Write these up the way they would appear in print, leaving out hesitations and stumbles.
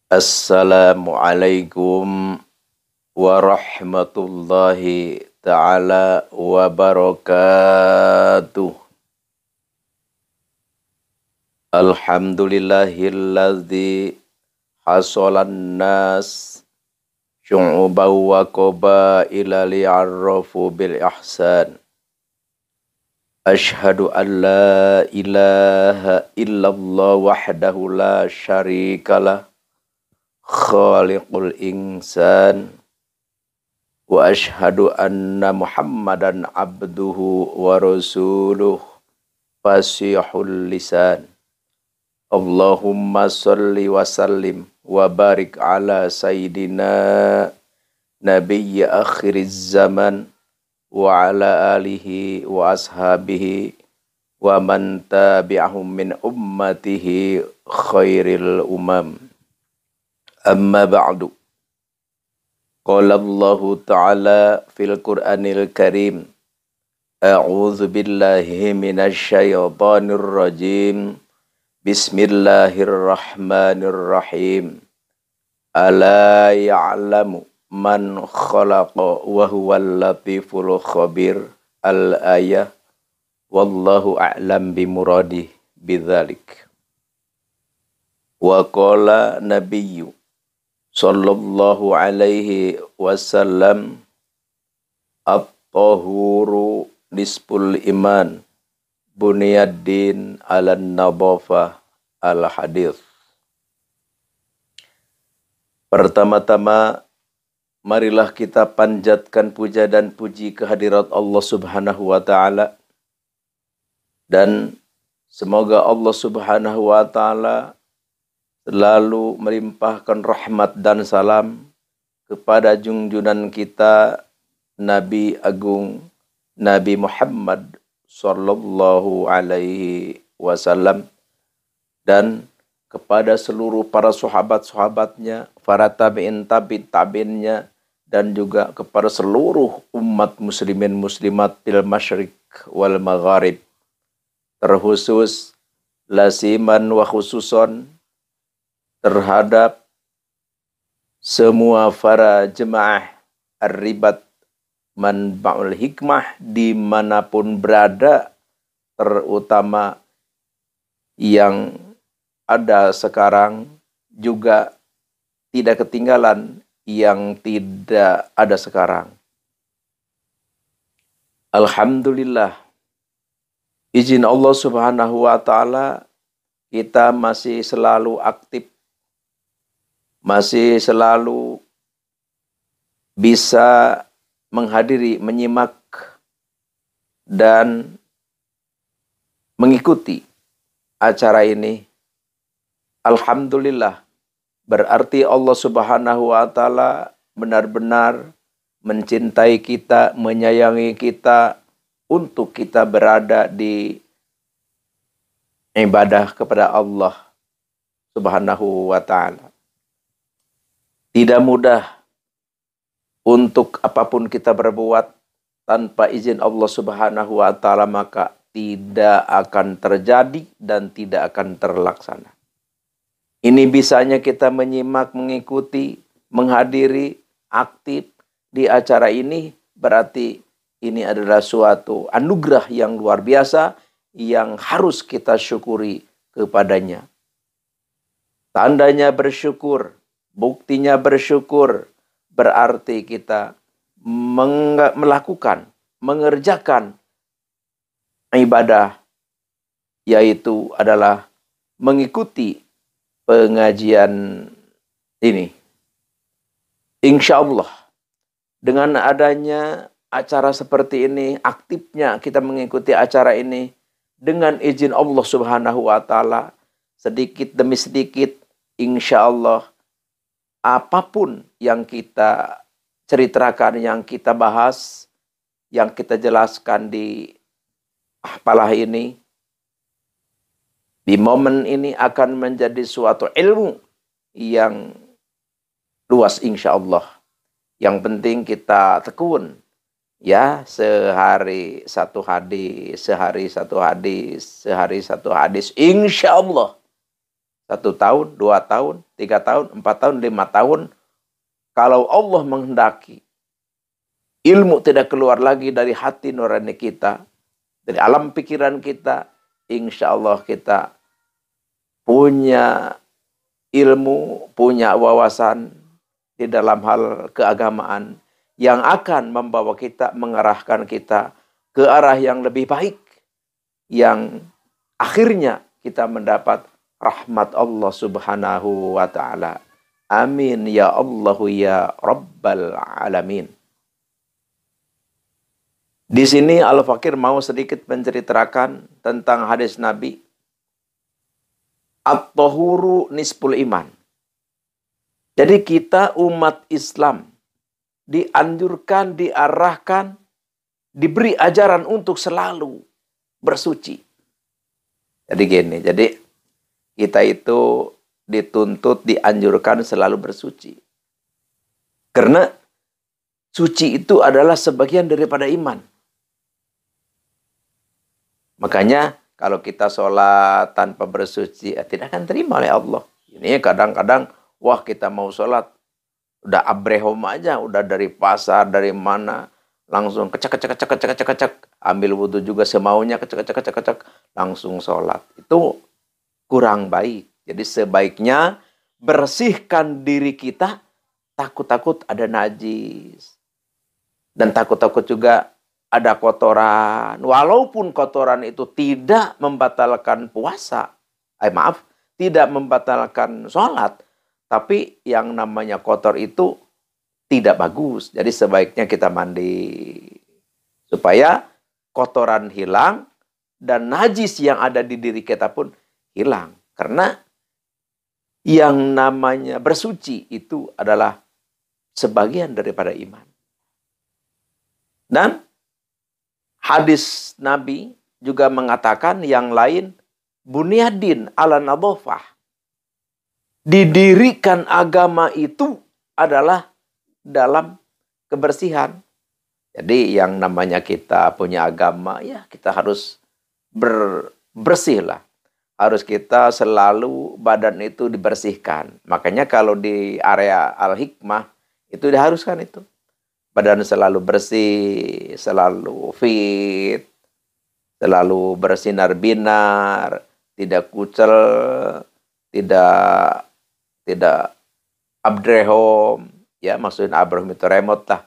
Assalamualaikum warahmatullahi ta'ala wabarakatuh. Alhamdulillahilladzi hasolan nas syu'uban wa qabaila li'arrafu bil ihsan. Ashhadu an la ilaha illallah wahdahu la syarikalah khaliqul insan wa ashhadu anna muhammadan abduhu wa rasuluh fasihul lisan. Allahumma salli wa sallim wa barik ala sayyidina nabiyya akhiriz zaman wa ala alihi wa ashabihi wa man tabi'ahum min ummatihi khairil umam. Amma ba'du. Qala Allah Ta'ala fil Qur'anil Karim. A'udzu billahi minasy syaithanir rajim. Bismillahirrahmanirrahim. Ala ya'lamu man khalaqa wa huwal latiful khabir. Al-ayah. Wallahu a'lam bimuradih bidzalik. Wa qala nabiyyu sallallahu alaihi wasallam at-tahuru nisful iman bunyaddin ala nadhafah al-hadits. Pertama-tama marilah kita panjatkan puja dan puji kehadirat Allah Subhanahu wa taala, dan semoga Allah Subhanahu wa taala selalu melimpahkan rahmat dan salam kepada junjungan kita Nabi Agung Nabi Muhammad sallallahu alaihi wasallam, dan kepada seluruh para sahabat-sahabatnya, para tabi'innya, dan juga kepada seluruh umat muslimin muslimat fil masyriq wal magharib, terkhusus lasiman wa khususon terhadap semua para jemaah Ar-Ribat Manba'ul Hikmah dimanapun berada, terutama yang ada sekarang, juga tidak ketinggalan yang tidak ada sekarang. Alhamdulillah, izin Allah Subhanahu wa taala kita masih selalu aktif, masih selalu bisa menghadiri, menyimak, dan mengikuti acara ini. Alhamdulillah, berarti Allah Subhanahu wa taala benar-benar mencintai kita, menyayangi kita untuk kita berada di ibadah kepada Allah Subhanahu wa taala. Tidak mudah untuk apapun kita berbuat tanpa izin Allah Subhanahu wa taala, maka tidak akan terjadi dan tidak akan terlaksana. Ini bisanya kita menyimak, mengikuti, menghadiri, aktif di acara ini, berarti ini adalah suatu anugerah yang luar biasa yang harus kita syukuri kepadanya. Tandanya bersyukur, buktinya bersyukur, berarti kita melakukan, mengerjakan ibadah, yaitu adalah mengikuti pengajian ini. Insya Allah, dengan adanya acara seperti ini, aktifnya kita mengikuti acara ini, dengan izin Allah Subhanahu wa taala, sedikit demi sedikit, insya Allah, apapun yang kita ceritakan, yang kita bahas, yang kita jelaskan di apalah ini, di momen ini akan menjadi suatu ilmu yang luas insya Allah. Yang penting kita tekun, ya, sehari satu hadis, insya Allah 1 tahun, 2 tahun, 3 tahun, 4 tahun, 5 tahun. Kalau Allah menghendaki, ilmu tidak keluar lagi dari hati nurani kita, dari alam pikiran kita, insya Allah kita punya ilmu, punya wawasan di dalam hal keagamaan yang akan membawa kita, mengarahkan kita ke arah yang lebih baik, yang akhirnya kita mendapat rahmat Allah Subhanahu wa ta'ala. Amin ya Allah ya Rabbal alamin. Di sini Al-Fakir mau sedikit menceritakan tentang hadis Nabi, At-tahuru nisful iman. Jadi kita umat Islam dianjurkan, diarahkan, diberi ajaran untuk selalu bersuci. Jadi gini, jadi kita itu dituntut, dianjurkan selalu bersuci. Karena suci itu adalah sebagian daripada iman. Makanya kalau kita sholat tanpa bersuci, tidak akan terima oleh Allah. Ini kadang-kadang, wah kita mau sholat, udah abrehom aja, udah dari pasar, dari mana, langsung kecek, ambil wudhu juga semaunya, kecek, langsung sholat. Itu kurang baik. Jadi sebaiknya bersihkan diri kita, takut-takut ada najis. Dan takut-takut juga ada kotoran. Walaupun kotoran itu tidak membatalkan puasa. Tidak membatalkan sholat. Tapi yang namanya kotor itu tidak bagus. Jadi sebaiknya kita mandi. Supaya kotoran hilang dan najis yang ada di diri kita pun hilang. Karena yang namanya bersuci itu adalah sebagian daripada iman. Dan hadis Nabi juga mengatakan yang lain, bunyadin ala nadhafah. Didirikan agama itu adalah dalam kebersihan. Jadi yang namanya kita punya agama, ya kita harus bersih lah. Harus kita selalu badan itu dibersihkan. Makanya kalau di area Al-Hikmah itu diharuskan itu. Badan selalu bersih, selalu fit, selalu bersinar-binar, tidak kucel, tidak abdrehom. Ya, maksudnya abdrehom itu remote lah.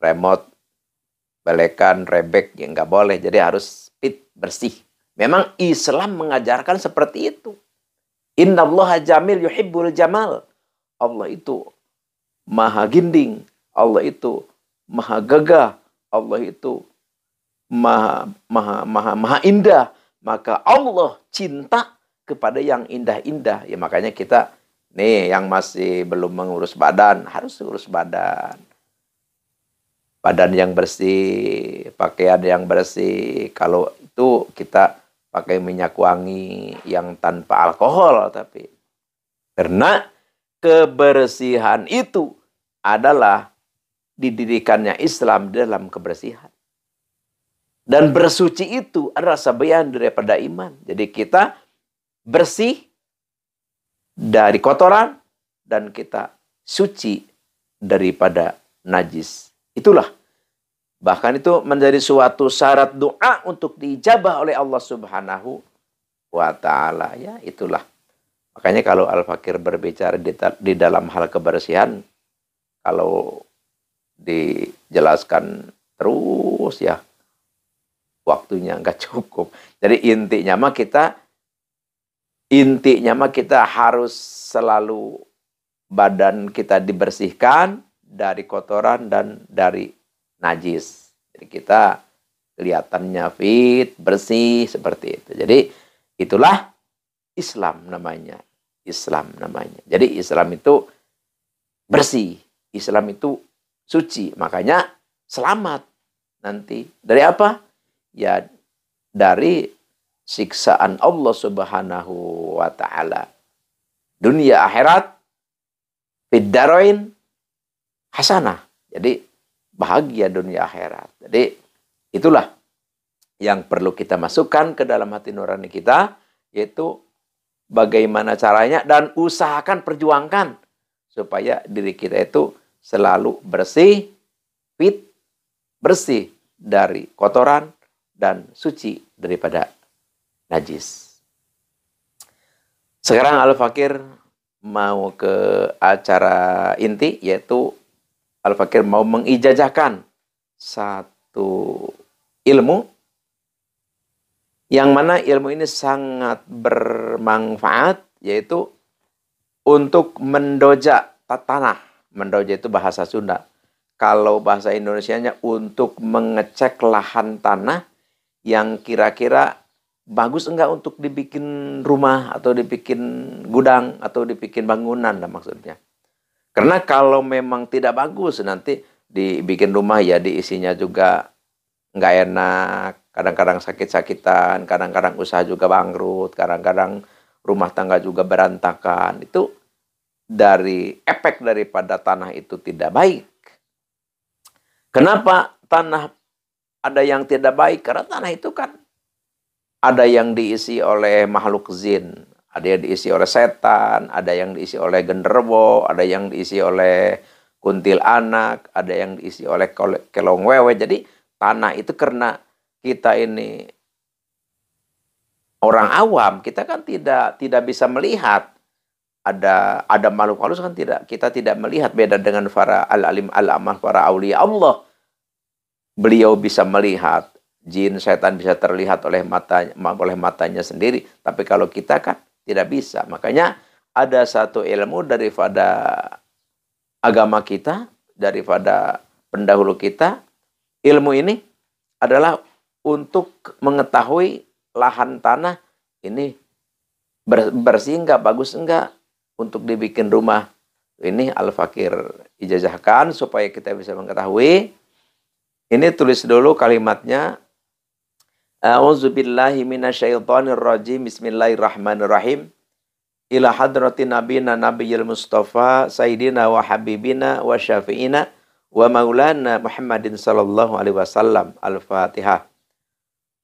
Remote, belekan, rebek, ya nggak boleh. Jadi harus fit, bersih. Memang Islam mengajarkan seperti itu. Innallaha jamil yuhibbul jamal. Allah itu maha ginding. Allah itu maha gagah. Allah itu maha indah. Maka Allah cinta kepada yang indah-indah. Ya makanya kita nih yang masih belum mengurus badan harus urus badan. Badan yang bersih, pakaian yang bersih. Kalau itu kita pakai minyak wangi yang tanpa alkohol, tapi karena kebersihan itu adalah didirikannya Islam dalam kebersihan. Dan bersuci itu adalah sebagian daripada iman. Jadi kita bersih dari kotoran dan kita suci daripada najis. Itulah. Bahkan itu menjadi suatu syarat doa untuk diijabah oleh Allah Subhanahu wa ta'ala. Ya, itulah. Makanya kalau Al-Fakir berbicara di dalam hal kebersihan, kalau dijelaskan terus ya, waktunya nggak cukup. Jadi intinya mah kita harus selalu badan kita dibersihkan dari kotoran dan dari najis. Jadi kita kelihatannya fit, bersih seperti itu. Jadi itulah Islam namanya. Islam namanya. Jadi Islam itu bersih. Islam itu suci. Makanya selamat nanti. Dari apa? Ya dari siksaan Allah Subhanahu wa ta'ala. Dunia akhirat fid darain hasanah. Jadi bahagia dunia akhirat. Jadi itulah yang perlu kita masukkan ke dalam hati nurani kita, yaitu bagaimana caranya, dan usahakan, perjuangkan supaya diri kita itu selalu bersih, fit, bersih dari kotoran dan suci daripada najis. Sekarang Al-Fakir mau ke acara inti, yaitu Al-Fakir mau mengijazahkan satu ilmu, yang mana ilmu ini sangat bermanfaat, yaitu untuk mendoja tanah. Mendoja itu bahasa Sunda. Kalau bahasa Indonesianya untuk mengecek lahan tanah yang kira-kira bagus enggak untuk dibikin rumah atau dibikin gudang atau dibikin bangunan lah maksudnya. Karena kalau memang tidak bagus, nanti dibikin rumah ya diisinya juga nggak enak, kadang-kadang sakit-sakitan, kadang-kadang usaha juga bangkrut, kadang-kadang rumah tangga juga berantakan. Itu dari efek daripada tanah itu tidak baik. Kenapa tanah ada yang tidak baik? Karena tanah itu kan ada yang diisi oleh makhluk jin, ada yang diisi oleh setan, ada yang diisi oleh genderuwo, ada yang diisi oleh kuntil anak, ada yang diisi oleh kelong wewe. Jadi tanah itu karena kita ini orang awam, kita kan tidak bisa melihat. Ada makhluk halus kan kita tidak melihat, beda dengan para al-alim al-amah, para aulia Allah. Beliau bisa melihat. Jin, setan bisa terlihat oleh matanya sendiri. Tapi kalau kita kan tidak bisa. Makanya ada satu ilmu daripada agama kita, daripada pendahulu kita. Ilmu ini adalah untuk mengetahui lahan tanah ini bersih enggak, bagus enggak untuk dibikin rumah. Ini Al-Fakir ijazahkan supaya kita bisa mengetahui. Ini tulis dulu kalimatnya. A'udzubillahi minasyaitonirrajim. Bismillahirrahmanirrahim. Ila hadrati nabiyina nabiyil mustafa sayyidina wa habibina wa syafi'ina wa maulana Muhammadin sallallahu alaihi wasallam. Al-Fatihah.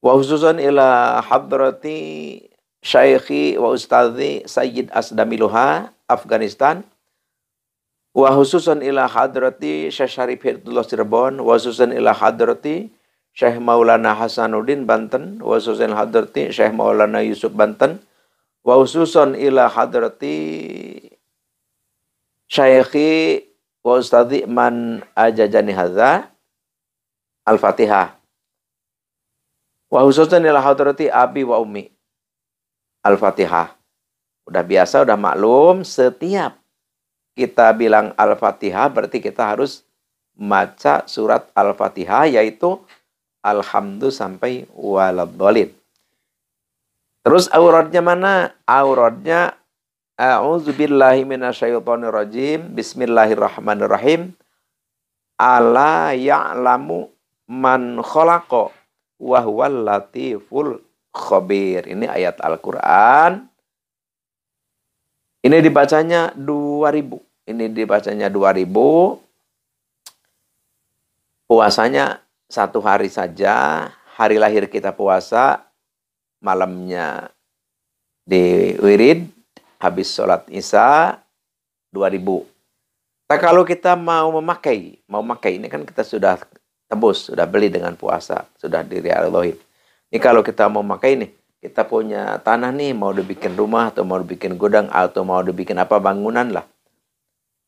Wa khususan ila hadrati syaikhi wa ustadzi Sayyid Asdamiluha Afghanistan. Wa khususan ila hadrati Syekh Syarif Hidayatullah Cirebon. Wa khususan ila hadrati Syekh Maulana Hasanuddin Banten, wa khususan hadrati Syekh Maulana Yusuf Banten, wa khususan ila hadrati Syaikhi wa Ustadzi man ajajani hadza. Al-Fatihah. Wa khususan ila hadrati abi wa ummi. Al-Fatihah. Udah biasa, udah maklum, setiap kita bilang Al-Fatihah berarti kita harus baca surat Al-Fatihah, yaitu Alhamdulillah sampai waladhdallin. Terus auratnya mana? Auratnya a'udzubillahi minasyaitonirrajim. Bismillahirrahmanirrahim. Ala ya'lamu man khalaqa wa huwal latiful khabir. Ini ayat Al-Qur'an. Ini dibacanya 2000. Ini dibacanya 2000. Puasanya 1 hari saja, hari lahir kita puasa, malamnya di wirid, habis sholat isya, 2000. Nah, kalau kita mau memakai ini kan kita sudah tebus, sudah beli dengan puasa, sudah diridhoin. Ini kalau kita mau memakai ini, kita punya tanah nih, mau dibikin rumah, atau mau dibikin gudang, atau mau dibikin apa, bangunan lah.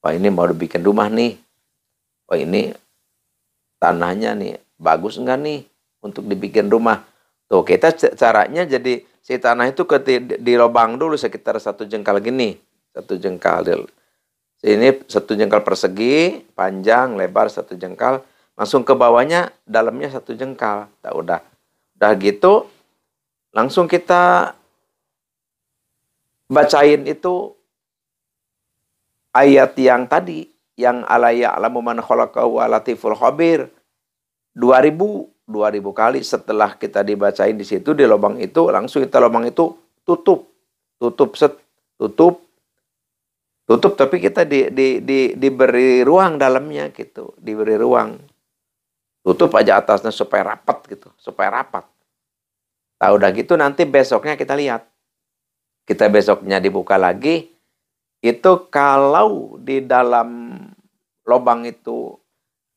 Wah, ini mau dibikin rumah nih. Wah, ini tanahnya nih bagus enggak nih untuk dibikin rumah. Tuh, kita caranya jadi si tanah itu di lubang dulu sekitar 1 jengkal gini. 1 jengkal. Ini 1 jengkal persegi, panjang, lebar 1 jengkal. Langsung ke bawahnya, dalamnya 1 jengkal. Nah, udah gitu, langsung kita bacain itu ayat yang tadi, yang ala ya'lamu man khalaqa wa latiful khabir. 2000 kali setelah kita dibacain di situ, di lubang itu, langsung kita lubang itu tutup, tapi kita diberi ruang dalamnya gitu, diberi ruang. Tutup aja atasnya supaya rapat gitu, supaya rapat. Nah, udah gitu nanti besoknya kita lihat. kita besoknya dibuka lagi, itu kalau di dalam lubang itu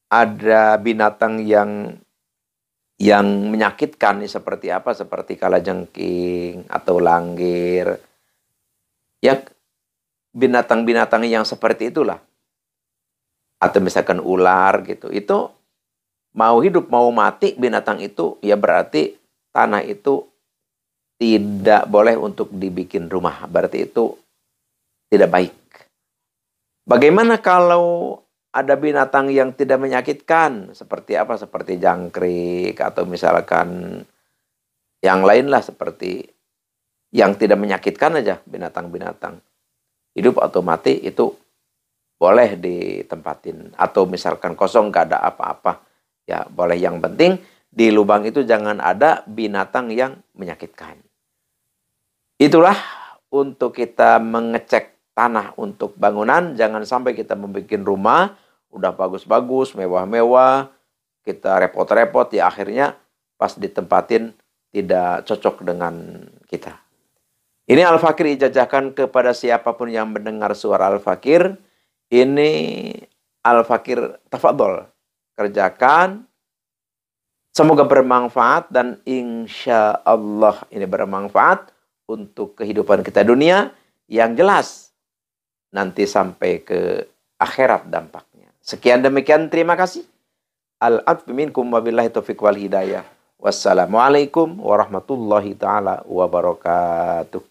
ada binatang yang menyakitkan, seperti apa? Seperti kalajengking atau langgir. Ya, binatang-binatang yang seperti itulah. Atau misalkan ular gitu. Itu mau hidup mau mati binatang itu, ya berarti tanah itu tidak boleh untuk dibikin rumah. Berarti itu tidak baik. Bagaimana kalau ada binatang yang tidak menyakitkan? Seperti apa? Seperti jangkrik atau misalkan yang lain lah, seperti yang tidak menyakitkan aja, binatang-binatang. Hidup atau mati itu boleh ditempatin. Atau misalkan kosong gak ada apa-apa, ya boleh. Yang penting di lubang itu jangan ada binatang yang menyakitkan. Itulah untuk kita mengecek tanah untuk bangunan. Jangan sampai kita membuat rumah udah bagus-bagus, mewah-mewah, kita repot-repot, ya akhirnya pas ditempatin tidak cocok dengan kita. Ini Al-Fakir ijazahkan kepada siapapun yang mendengar suara Al-Fakir. Ini Al-Fakir tafadhol, kerjakan. Semoga bermanfaat dan insya Allah ini bermanfaat untuk kehidupan kita dunia, yang jelas nanti sampai ke akhirat dampaknya. Sekian demikian, terima kasih. Al-'afwu minkum wabillahi taufiq wal hidayah. Wassalamualaikum warahmatullahi taala wabarakatuh.